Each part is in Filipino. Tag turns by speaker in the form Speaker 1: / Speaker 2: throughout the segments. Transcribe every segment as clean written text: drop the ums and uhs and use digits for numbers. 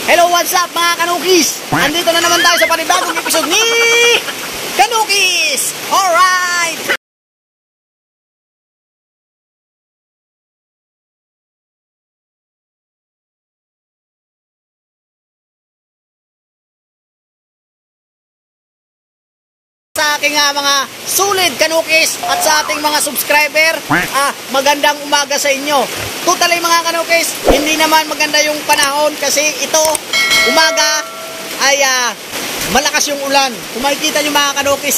Speaker 1: Hello, what's up mga kanukis? Andito na naman tayo sa panibagong episode ni Kanukis! Alright! Sa aking mga sulit kanukis at sa ating mga subscriber, magandang umaga sa inyo. Totally mga kanukis, hindi naman maganda yung panahon kasi ito, umaga ay malakas yung ulan. Kung makikita nyo mga kanukis,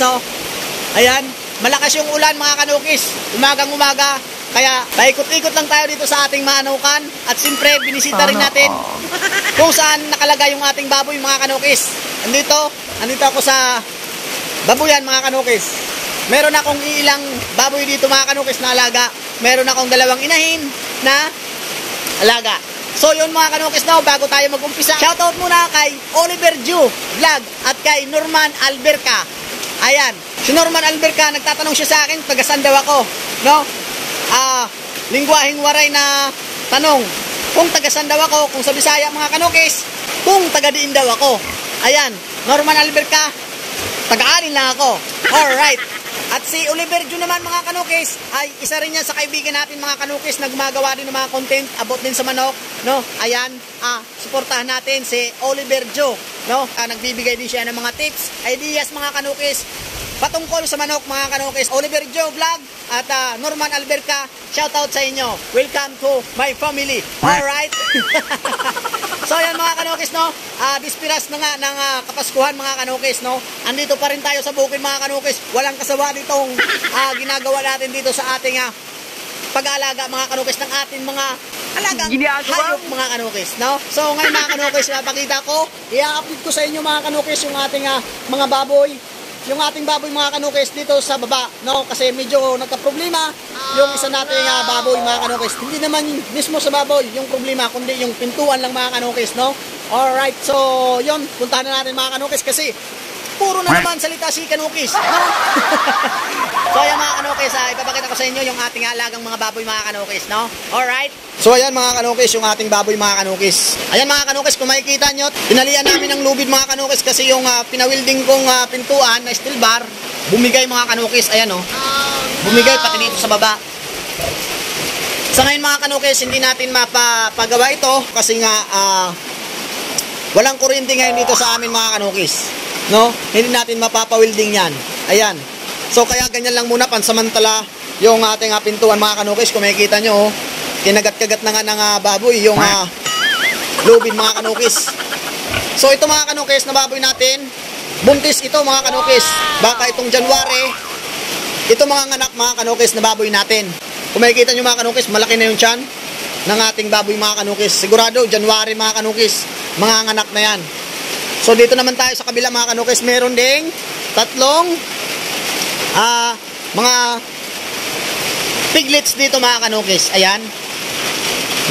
Speaker 1: ayan, malakas yung ulan mga kanukis, umagang umaga. Kaya paikot-ikot lang tayo dito sa ating maanukan at siyempre binisita rin natin kung saan nakalagay yung ating baboy mga kanukis. Andito ako sa babuyan mga kanukis. Meron akong ilang baboy dito mga kanukis na alaga. Meron akong dalawang inahin na alaga. So yun mga kanukis na, bago tayo mag-umpisa, shoutout muna kay Oliver Ju Vlog at kay Norman Alberca. Ayan, si Norman Alberca, nagtatanong siya sa akin, taga-saan daw ako, no? Lingwaheng waray na tanong, kung taga-saan daw ako, kung sa Bisaya mga kanukis, kung taga-diin daw ako. Ayan, Norman Alberca, taga-anin lang ako. Alright. At si Oliver Ju naman mga kanukis ay isa rin yan sa kaibigan natin mga kanukis na gumagawa din ng mga content about din sa manok, no? Ayan, suportahan natin si Oliver Ju, no? Nagbibigay din siya ng mga tips, ideas mga kanukis patungkol sa manok mga kanukis. Oliver Ju Vlog at Norman Alberca, shoutout sa inyo. Welcome to my family. Alright. So yan mga kanukis, no? Dispiras na nga ng Kapaskuhan mga kanukis, no? Andito pa rin tayo sa bukid mga kanukis. Walang kasawa ditong ginagawa natin dito sa ating pag-aalaga mga kanukis ng ating mga alagang hayop mga kanukis, no? So ngayon mga kanukis, napakita ko, i-update ko sa inyo mga kanukis yung ating mga baboy. Yung ating baboy mga kanukis dito sa baba, no? Kasi medyo nagka-problema yung isa nating baboy mga kanukis. Hindi naman mismo sa baboy yung problema, kundi yung pintuan lang mga kanukis, no? Alright, so yun, puntahan na natin mga kanukis kasi puro na naman salita si kanukis, no? So ayan mga kanukis, ipapakita ko sa inyo yung ating alagang mga baboy mga kanukis, no? Alright. So ayan mga kanukis, yung ating baboy mga kanukis. Ayan mga kanukis, kung makikita nyo, pinalian namin ng lubid mga kanukis kasi yung pinawilding kong pintuan na steel bar, bumigay mga kanukis. Ayan bumigay pati dito sa baba. Sa ngayon mga kanukis, hindi natin mapapagawa ito kasi nga walang kuryente ngayon dito sa amin mga kanukis, no? Hindi natin mapapawilding yan. Ayan. So kaya ganyan lang muna pansamantala yung ating pintuan mga kanukis. Kung makikita nyo, kinagat-kagat na nga ng baboy yung lubid mga kanukis. So ito mga kanukis na baboy natin, buntis ito mga kanukis. Baka itong January, ito mga anak mga kanukis na baboy natin. Kung makikita nyo mga kanukis, malaki na yung tiyan ng ating baboy mga kanukis. Sigurado January mga kanukis, mga anak na yan. So dito naman tayo sa kabila mga kanukis, meron ding tatlong mga piglets dito mga kanukis. Ayan,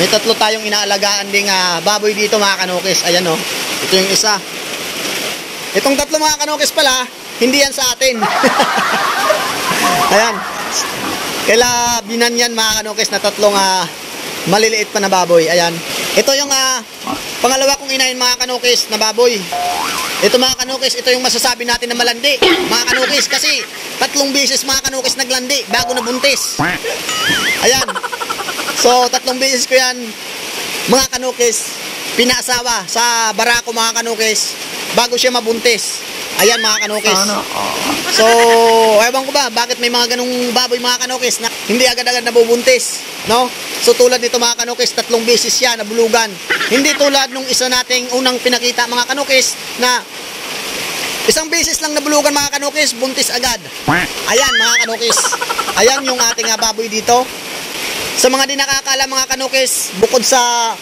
Speaker 1: may tatlo tayong inaalagaan ding baboy dito mga kanukis. Ayan ito yung isa. Itong tatlo mga kanukis pala, hindi yan sa atin. Ayan, kaila binan yan mga kanukis na tatlong maliliit pa na baboy. Ayan, ito yung pangalawa kong inahin mga kanukis na baboy. Ito mga kanukis, ito yung masasabi natin na malandi mga kanukis kasi 3 beses mga kanukis naglandi bago nabuntis. Ayan, so 3 beses ko yan mga kanukis pinaasawa sa barako mga kanukis bago siya mabuntis. Ayan mga kanukis. So ewan ko ba bakit may mga ganung baboy mga kanukis na hindi agad-agad nabubuntis, no? So tulad nito mga kanukis, 3 beses siya nabulugan. Hindi tulad nung isa nating unang pinakita mga kanukis na 1 beses lang nabulugan mga kanukis, buntis agad. Ayan mga kanukis, ayan yung ating baboy dito. Sa mga di nakakala mga kanukis, bukod sa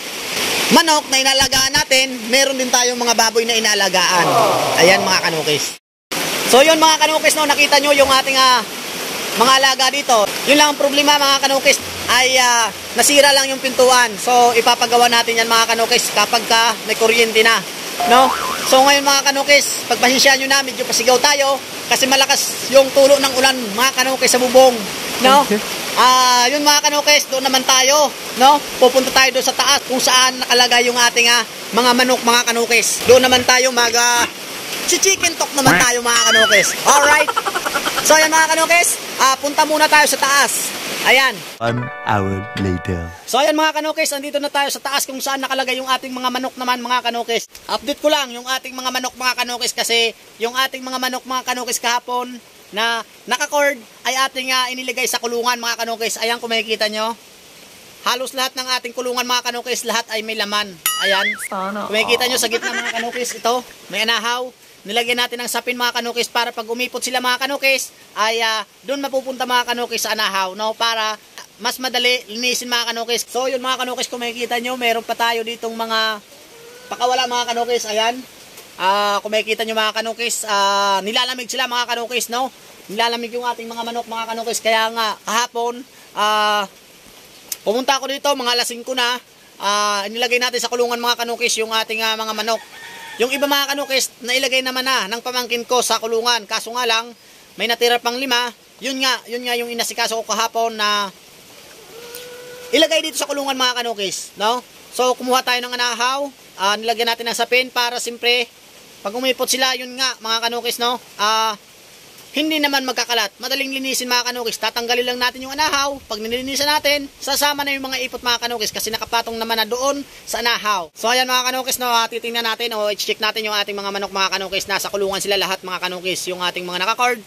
Speaker 1: manok na inalagaan natin, meron din tayong mga baboy na inalagaan. Ayan mga kanukis. So yun mga kanukis, no, nakita nyo yung ating mga alaga dito. Yun lang ang problema mga kanukis, ay nasira lang yung pintuan. So ipapagawa natin yan mga kanukis kapag may kuryente na, no? So ngayon mga kanukis, pagpasensyahan nyo na, medyo pasigaw tayo kasi malakas yung tulo ng ulan mga kanukis sa bubong, no? Yun mga kanukis, doon naman tayo, no? Pupunta tayo doon sa taas kung saan nakalagay yung ating mga manok mga kanukis. Doon naman tayo si chicken talk naman tayo mga kanukis. Alright. So ayan mga kanukis, punta muna tayo sa taas. Ayan.
Speaker 2: 1 hour later.
Speaker 1: So ayan mga kanukis, andito na tayo sa taas kung saan nakalagay yung ating mga manok naman mga kanukis. Update ko lang yung ating mga manok mga kanukis kasi yung ating mga manok mga kanukis kahapon na naka-cord ay ating iniligay sa kulungan mga kanukis. Ayan kung makikita nyo. Halos lahat ng ating kulungan mga kanukis, lahat ay may laman. Ayan. Kung makikita nyo sa gitna mga kanukis, ito, may anahaw. Nilagyan natin ng sapin mga kanukis para pag umipot sila mga kanukis, ay doon mapupunta mga kanukis sa anahaw, no? Para mas madali linisin mga kanukis. So yun mga kanukis, kung makikita nyo, meron pa tayo ditong mga pakawala mga kanukis. Ayan. Kung makikita nyo mga kanukis, nilalamig sila mga kanukis, no? Nilalamig yung ating mga manok mga kanukis. Kaya nga kahapon, pumunta ako dito mga alas 5 na, nilagay natin sa kulungan mga kanukis yung ating mga manok. Yung iba mga kanukis, nailagay naman na ng pamangkin ko sa kulungan. Kaso nga lang, may natira pang 5. Yun nga yung inasikaso ko kahapon na ilagay dito sa kulungan mga kanukis, no? So kumuha tayo ng anahaw, nilagyan natin ng sapin para simpre pag umipot sila, yun nga mga kanukis, no? Hindi naman magkakalat. Madaling linisin mga kanukis. Tatanggalin lang natin yung anahaw. Pag nilinisan natin, sasama na yung mga ipot mga kanukis kasi nakapatong naman na doon sa anahaw. So ayan mga kanukis, no, titingnan natin o i-check natin yung ating mga manok mga kanukis. Nasa kulungan sila lahat mga kanukis. Yung ating mga naka-cord,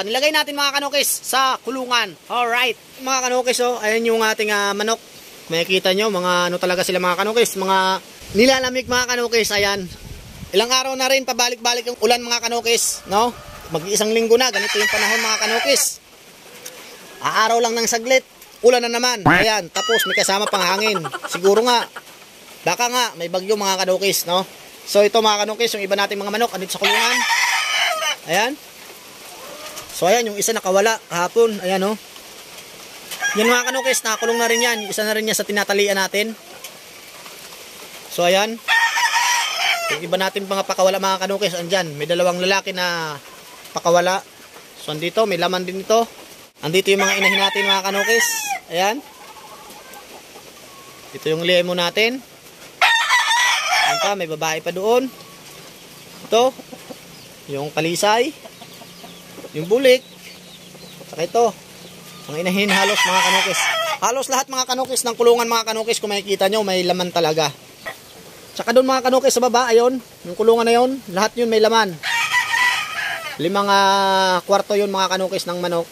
Speaker 1: nilagay natin mga kanukis sa kulungan. Alright. Mga kanukis, oh, ayan yung ating manok. Makikita nyo, mga ano talaga sila mga kanukis. Mga nilalamig mga kanukis. Ayan. Ilang araw na rin pabalik-balik yung ulan mga kanukis, no? Mag-iisang linggo na, ganito yung panahon mga kanukis. Araw lang ng saglit, ulan na naman. Ayan, tapos may kasama pang hangin. Siguro nga, baka nga, may bagyo mga kanukis, no? So ito mga kanukis, yung iba nating mga manok, andito sa kulungan. Ayan. So ayan, yung isa nakawala kahapon. Ayan, no? Yan mga kanukis, nakakulong na rin yan. Isa na rin yan sa tinatalian natin. So ayan. Yung iba natin mga pakawala mga kanukis, andyan. May 2 lalaki na pakawala. So andito, may laman din ito. Andito yung mga inahin natin mga kanukis. Ayan. Ito yung lemo natin. Ayan pa, may babae pa doon. Ito. Yung kalisay. Yung bulik. Saka ito. Mga inahin halos mga kanukis. Halos lahat mga kanukis ng kulungan mga kanukis. Kung makikita nyo, may laman talaga. Saka doon mga kanukis sa baba, ayun. Yung kulungan na yun, lahat yun may laman. 5 kwarto yun mga kanukis ng manok.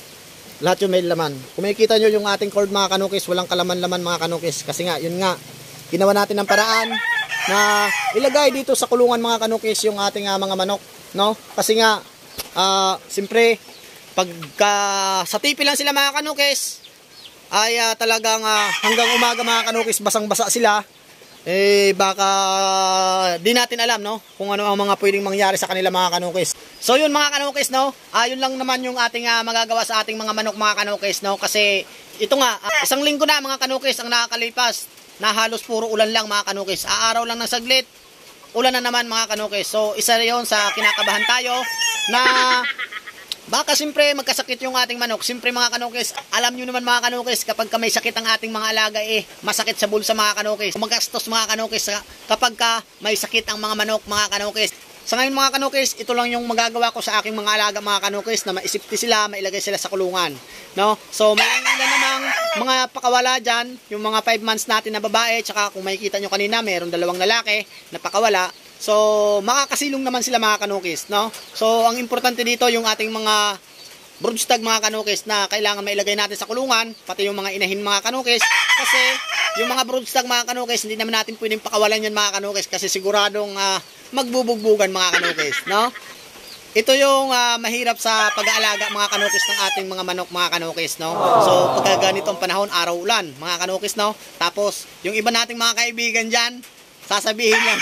Speaker 1: Lahat yun may laman. Kung makikita nyo yung ating cord mga kanukis, walang kalaman-laman mga kanukis. Kasi nga, yun nga, ginawa natin ng paraan na ilagay dito sa kulungan mga kanukis yung ating mga manok. No? Kasi nga, simpre, pagka sa tipi lang sila mga kanukis, ay talagang hanggang umaga mga kanukis, basang-basa sila. Baka di natin alam, no, kung ano ang mga pwedeng mangyari sa kanila mga kanukis. So yun mga kanukis, no, yun lang naman yung ating magagawa sa ating mga manok mga kanukis, no, kasi ito nga, 1 linggo na mga kanukis ang nakakalipas na halos puro ulan lang mga kanukis. Araw lang ng saglit, ulan na naman mga kanukis. So isa yon sa kinakabahan tayo na baka simpre magkasakit yung ating manok. Simpre mga kanukis, alam nyo naman mga kanukis, kapag may sakit ang ating mga alaga, masakit sa bulsa mga kanukis. Magastos mga kanukis kapag may sakit ang mga manok mga kanukis. Sa ngayon mga kanukis, ito lang yung magagawa ko sa aking mga alaga mga kanukis, na maisipti sila, mailagay sila sa kulungan. No? So may ilan namang mga pakawala dyan, yung mga 5 months natin na babae, tsaka kung makikita nyo kanina, mayroong 2 lalaki na pakawala. So, makakasilong naman sila mga kanukis, no? So, ang importante dito yung ating mga broodstag mga kanukis na kailangan mailagay natin sa kulungan, pati yung mga inahin mga kanukis. Kasi, yung mga broodstag mga kanukis, hindi naman natin pwedeng pakawalan yun mga kanukis kasi siguradong magbubugbugan mga kanukis, no? Ito yung mahirap sa pag-aalaga mga kanukis ng ating mga manok mga kanukis, no? So, pagka ganitong panahon, araw-ulan mga kanukis, no? Tapos, yung iba nating mga kaibigan dyan, sasabihin lang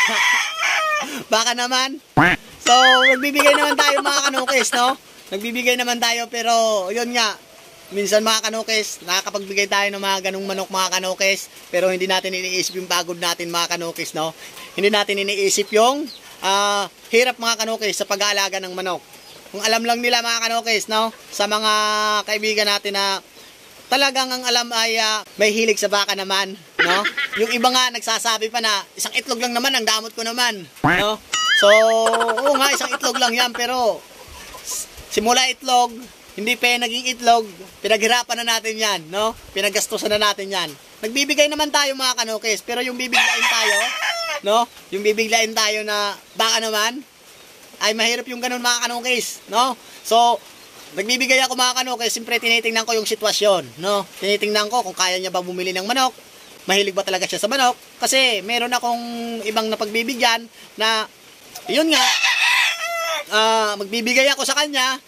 Speaker 1: baka naman. So, nagbibigay naman tayo mga kanukis, no? Nagbibigay naman tayo, pero yun nga, minsan mga kanukis, nakakapagbigay tayo ng mga ganung manok mga kanukis, pero hindi natin iniisip yung pagod natin mga kanukis, no? Hindi natin iniisip yung hirap mga kanukis sa pag-aalaga ng manok. Kung alam lang nila mga kanukis, no? Sa mga kaibigan natin na talagang ang alam ay may hilig sa baka naman, no? Yung iba nga nagsasabi pa na isang itlog lang naman ang damot ko naman, no? So, oo nga, isang itlog lang yan, pero simula itlog, hindi pa yan naging itlog, pinaghirapan na natin yan, no? Pinaggastusan na natin yan. Nagbibigay naman tayo mga kanukis, pero yung bibiglain tayo, no? Yung bibiglain tayo na baka naman, ay mahirap yung ganun mga kanukis, no? So, nagbibigay ako mga kanukis, siyempre tinitingnan ko yung sitwasyon, no? Tinitingnan ko kung kaya niya ba bumili ng manok, mahilig ba talaga siya sa manok, kasi meron akong ibang napagbibigyan na, yun nga, magbibigay ako sa kanya,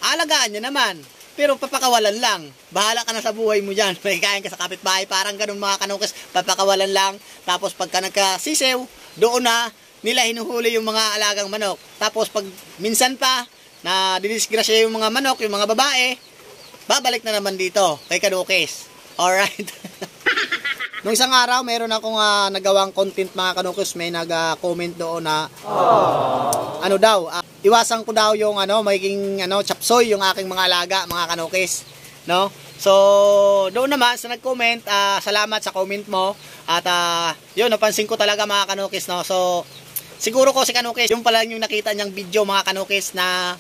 Speaker 1: alagaan niya naman. Pero papakawalan lang. Bahala ka na sa buhay mo dyan. May kain ka sa kapitbahay. Parang ganun mga kanukis. Papakawalan lang. Tapos pagka nagkasisew, doon na nila hinuhuli yung mga alagang manok. Tapos pag minsan pa, na didisgrasya yung mga manok, yung mga babae, babalik na naman dito kay kanukis. Alright. Nung isang araw, meron akong nagawang content mga kanukis. May nag-comment doon na ano daw, iwasan ko daw yung magiging chapsoy yung aking mga alaga, mga kanukis, no? So, doon naman sa nag-comment, salamat sa comment mo. At yun, napansin ko talaga mga kanukis, no? So, siguro ko si kanukis, yung pala yung nakita niyang video mga kanukis na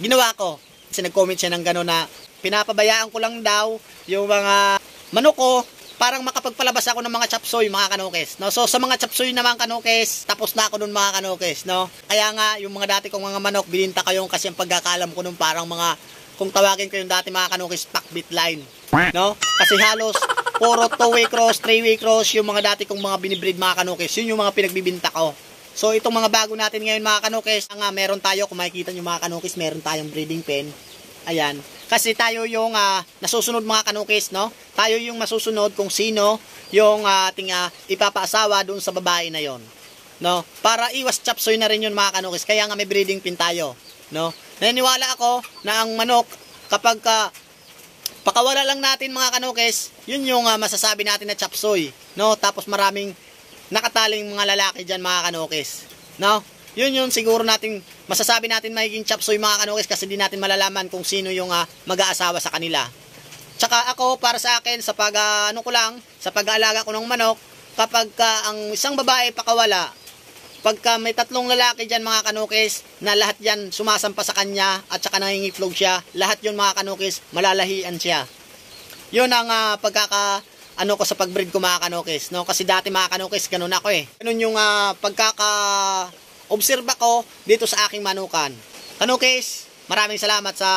Speaker 1: ginawa ko. Kasi nag-comment siya ng gano'n na pinapabayaan ko lang daw yung mga manok ko, parang makapagpalabas ako ng mga chapsoy mga kanukis, no? So sa mga chapsoy naman kanukis, tapos na ako nun mga kanukis, no? Kaya nga yung mga dati kong mga manok bininta ko yung, kasi ang pagkakaalam ko nun parang mga, kung tawagin ko yung dati mga kanukis, packbit line, no? Kasi halos puro 2-way cross, 3-way cross yung mga dati kong mga binibreed mga kanukis, yun yung mga pinagbibinta ko. So itong mga bago natin ngayon mga kanukis, meron tayo, kung makikita nyo mga kanukis, meron tayong breeding pen. Ayan. Kasi tayo yung nasusunod mga kanukis, no? Tayo yung masusunod kung sino yung ating ipapaasawa doon sa babae na yon, no? Para iwas chapsoy na rin yun mga kanukis. Kaya nga may breeding pin tayo, no? Naniniwala ako na ang manok, kapag pakawala lang natin mga kanukis, yun yung masasabi natin na chapsoy, no? Tapos maraming nakataling mga lalaki dyan mga kanukis, no? Yun siguro natin masasabi natin magiging chapsoy mga kanukis, kasi di natin malalaman kung sino yung mag-aasawa sa kanila. Tsaka ako, para sa akin, sa sa pag-aalaga ko ng manok, kapag ang isang babae pakawala, pagka may 3 lalaki dyan mga kanukis, na lahat yan sumasampa sa kanya, at saka nangingitlog siya, lahat yun mga kanukis, malalahian siya. Yun ang ko sa pag-breed ko mga kanukis, no? Kasi dati mga kanukis, ganun ako eh. Ganun yung obserba ko dito sa aking manukan. Kanukis, maraming salamat sa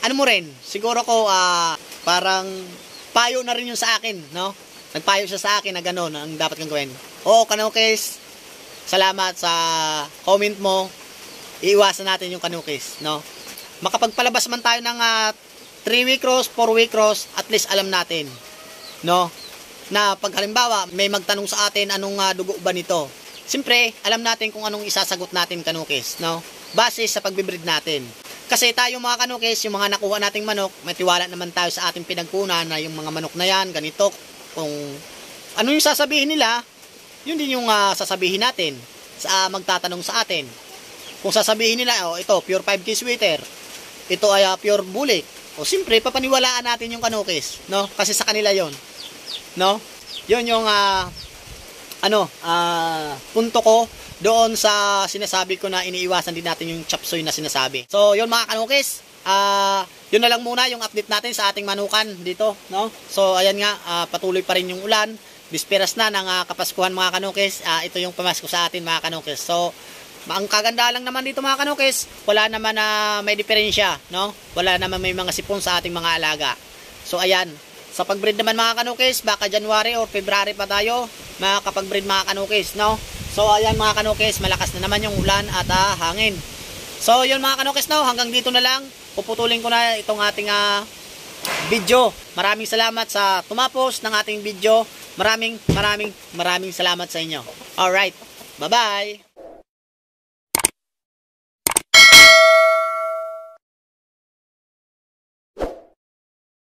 Speaker 1: mo rin. Siguro ko parang payo na rin yun sa akin, no? Nagpayo siya sa akin na gano'n ang dapat kong gawin. Oo, kanukis, salamat sa comment mo. Iiwasan natin yung kanukis, no? Makapagpalabas man tayo ng 3-way cross, 4-way cross, at least alam natin, no? Na pag halimbawa may magtanong sa atin anong dugo ba nito, siyempre alam natin kung anong isasagot natin kanukis, no? Base sa pagbibreed natin. Kasi tayo mga kanukis, yung mga nakuha nating manok, may tiwala naman tayo sa ating pinagkunan na yung mga manok na yan, ganito, kung ano yung sasabihin nila, yun din yung sasabihin natin sa magtatanong sa atin. Kung sasabihin nila, ito pure 5K sweater, ito ay pure bulik, o siyempre papaniwalaan natin yung kanukis, no? Kasi sa kanila yon, no? Yun yung punto ko doon sa sinasabi ko na iniiwasan din natin yung chapsoy na sinasabi. So yun mga kanukis, yun na lang muna yung update natin sa ating manukan dito, no? So ayan nga, patuloy pa rin yung ulan, bisperas na ng Kapaskuhan mga kanukis. Ito yung pamasko sa atin mga kanukis. So ang kaganda lang naman dito mga kanukis, wala naman may diferensya, no? Wala naman may mga sipon sa ating mga alaga. So ayan, sa pagbreed naman mga kanukis, baka January or February pa tayo makakapag-breed mga kanukis, no? So ayan mga kanukis, malakas na naman yung ulan at hangin. So yun mga kanukis, no? Hanggang dito na lang. Puputulin ko na itong ating video. Maraming salamat sa tumapos ng ating video. Maraming salamat sa inyo. Alright, bye-bye!